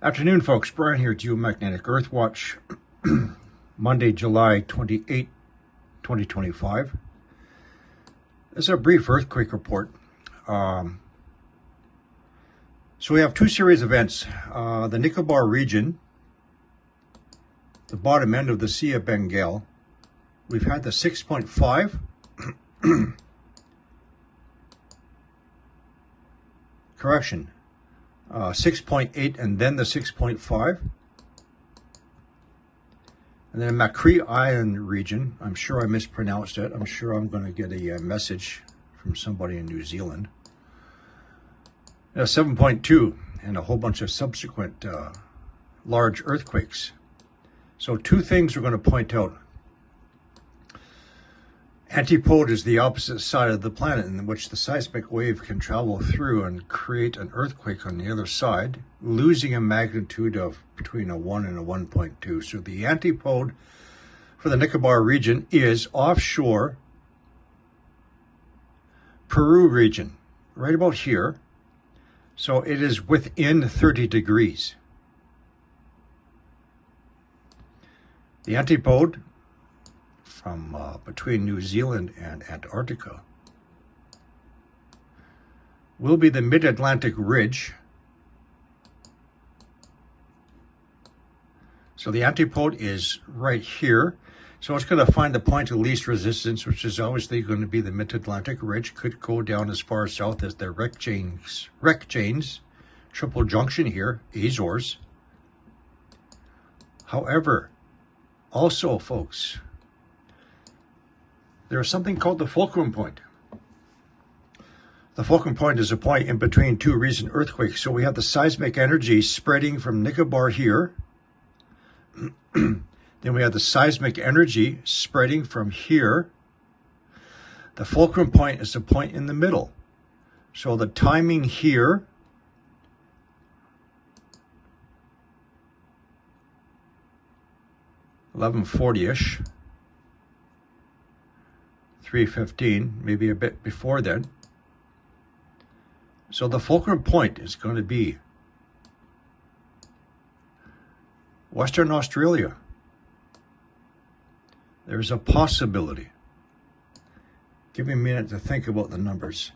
Afternoon, folks. Brian here, Geomagnetic Earthwatch, Monday, July 28, 2025. This is a brief earthquake report. So we have two series of events. The Nicobar region, the bottom end of the Sea of Bengal, we've had the 6.5. Correction. 6.8 and then the 6.5. And then MacQuarie Island region, I'm sure I mispronounced it. I'm sure I'm going to get a message from somebody in New Zealand. 7.2 and a whole bunch of subsequent large earthquakes. So two things we're going to point out. Antipode is the opposite side of the planet in which the seismic wave can travel through and create an earthquake on the other side, losing a magnitude of between a 1 and a 1.2. So the antipode for the Nicobar region is offshore Peru region, right about here. So it is within 30 degrees. The antipode from between New Zealand and Antarctica will be the mid-Atlantic ridge. So the antipode is right here. So it's going to find the point of least resistance, which is obviously going to be the mid-Atlantic ridge. Could go down as far south as the wreck chains, triple junction here, Azores. However, also, folks, there is something called the fulcrum point. The fulcrum point is a point in between two recent earthquakes. So we have the seismic energy spreading from Nicobar here. Then we have the seismic energy spreading from here. The fulcrum point is the point in the middle. So the timing here (1140-ish). 3:15, maybe a bit before then. So the fulcrum point is going to be Western Australia. There's a possibility. Give me a minute to think about the numbers.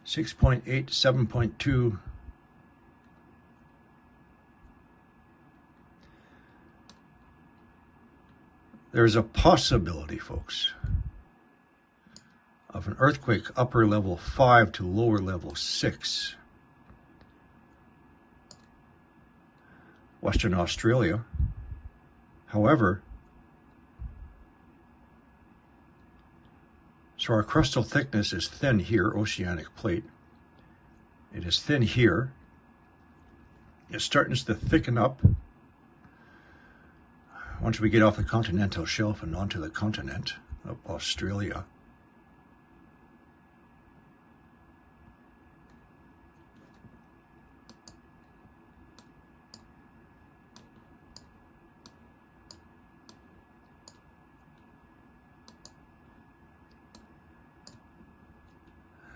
6.8, 7.2. There's a possibility, folks, of an earthquake upper level 5 to lower level 6. Western Australia. However, so our crustal thickness is thin here, oceanic plate. It is thin here. It's starting to thicken up once we get off the continental shelf and onto the continent of Australia.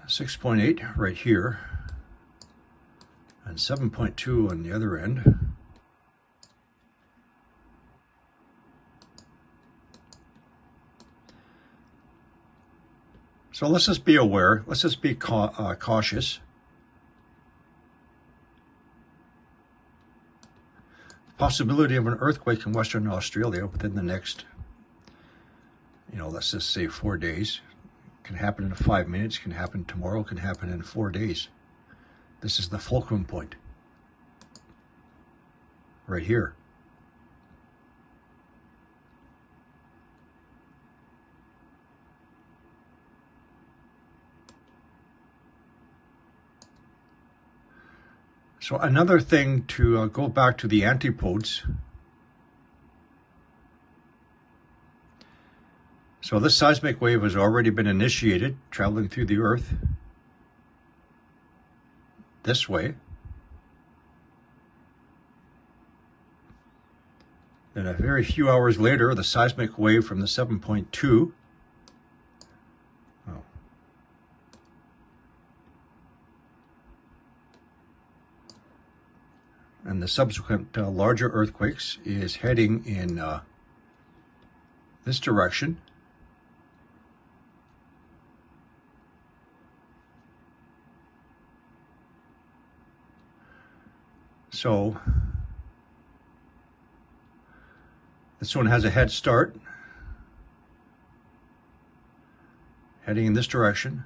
.8 right here, and 7.2 on the other end. So let's just be aware, let's just be cautious. Possibility of an earthquake in Western Australia within the next, let's just say 4 days. Can happen in 5 minutes, can happen tomorrow, can happen in 4 days. This is the fulcrum point. Right here. So another thing to go back to the antipodes. So this seismic wave has already been initiated, traveling through the Earth this way. Then a very few hours later, the seismic wave from the 7.2 and the subsequent larger earthquakes is heading in this direction. So this one has a head start, heading in this direction.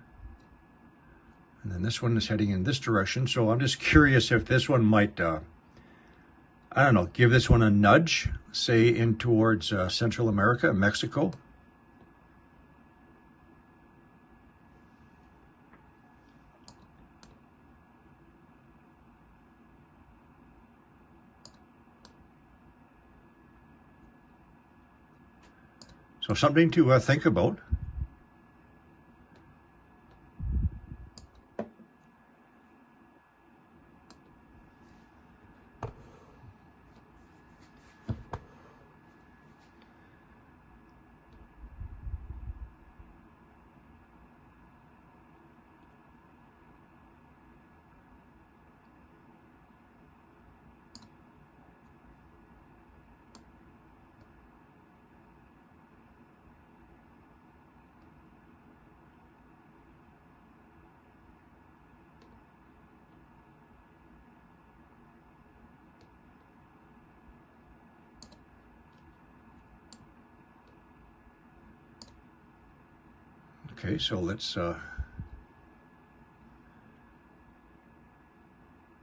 And then this one is heading in this direction. So I'm just curious if this one might, I don't know, give this one a nudge, say in towards Central America, Mexico. So something to think about. Okay, so let's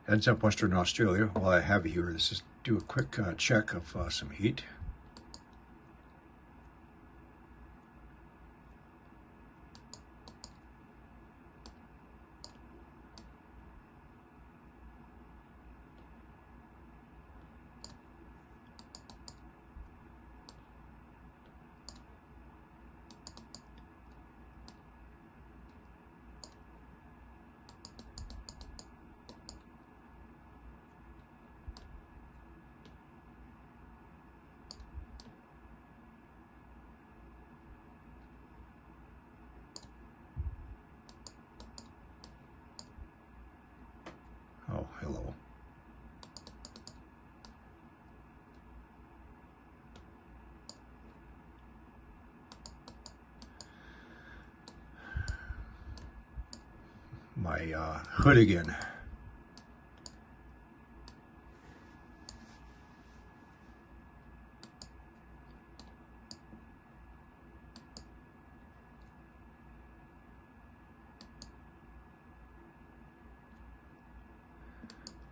heads up Western Australia. While I have you here, let's just do a quick check of some heat. Oh, hello. My hood again.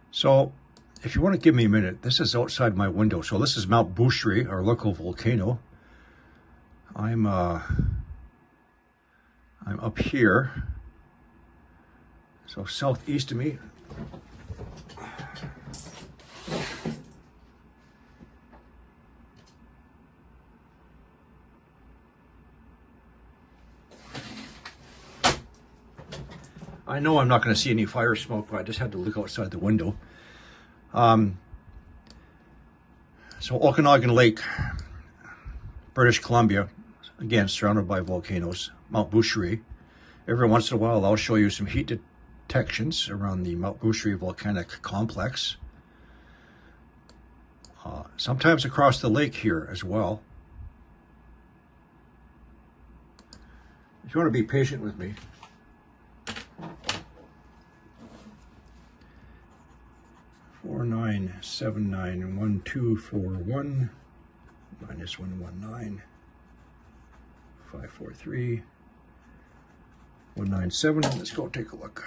So if you want to give me a minute, this is outside my window. So this is Mount Boucherie, our local volcano. I'm up here, so southeast of me. I know I'm not going to see any fire smoke, but I just had to look outside the window. So Okanagan Lake, British Columbia, again surrounded by volcanoes, Mount Boucherie. Every once in a while I'll show you some heat detections around the Mount Boucherie volcanic complex. Sometimes across the lake here as well. If you want to be patient with me. (49791241) minus 119 543 197. Let's go take a look.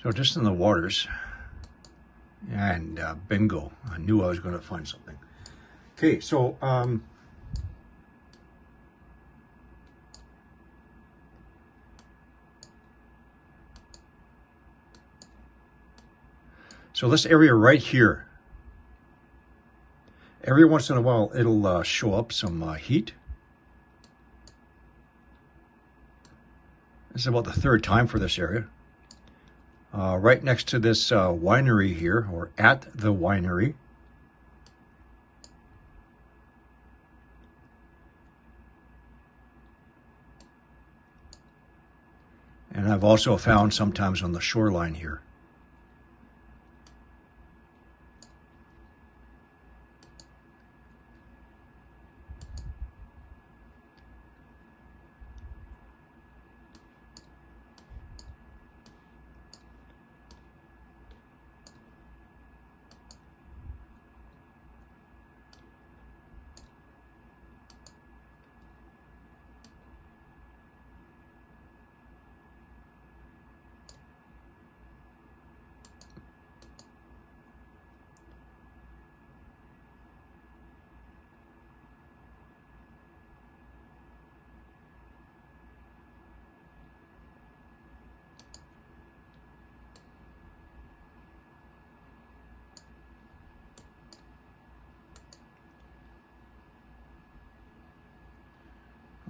So just in the waters, and bingo, I knew I was going to find something. Okay, so this area right here, every once in a while it'll show up some heat. This is about the third time for this area. Right next to this winery here, or at the winery. And I've also found sometimes on the shoreline here.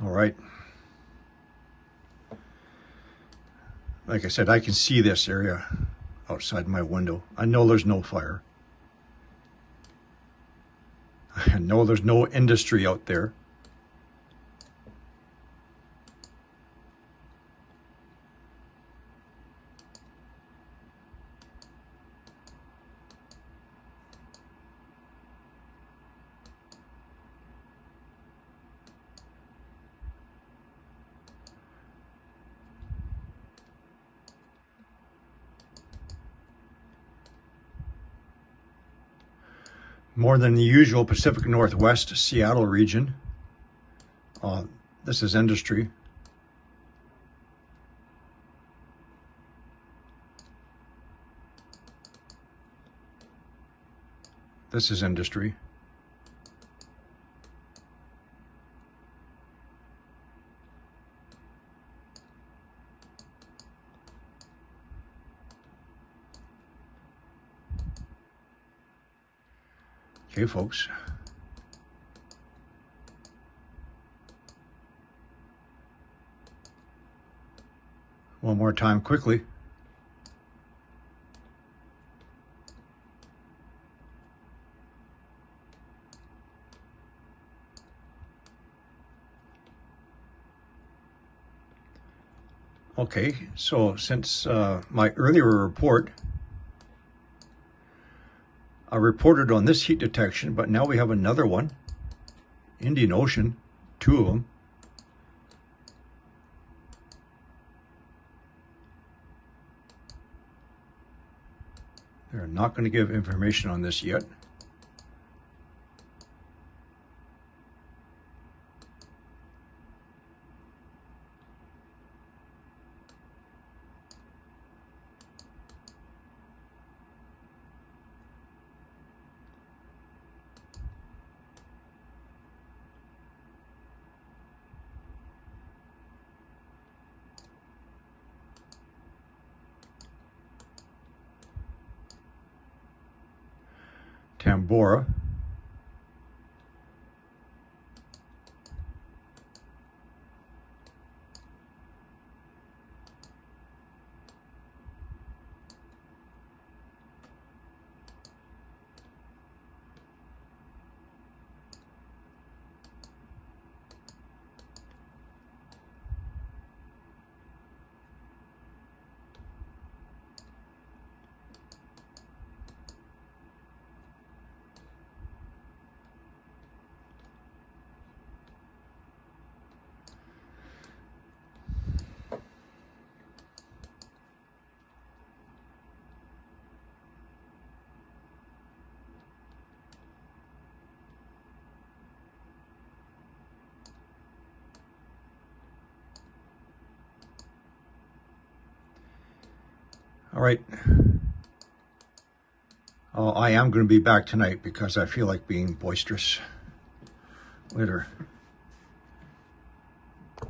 All right. Like I said, I can see this area outside my window. I know there's no fire. I know there's no industry out there. More than the usual Pacific Northwest Seattle region. This is industry. This is industry. Okay, folks. One more time quickly. Okay, so since my earlier report, I reported on this heat detection, but now we have another one. Indian Ocean, 2 of them. They're not going to give information on this yet. Tambora. All right. I am going to be back tonight because I feel like being boisterous. Later.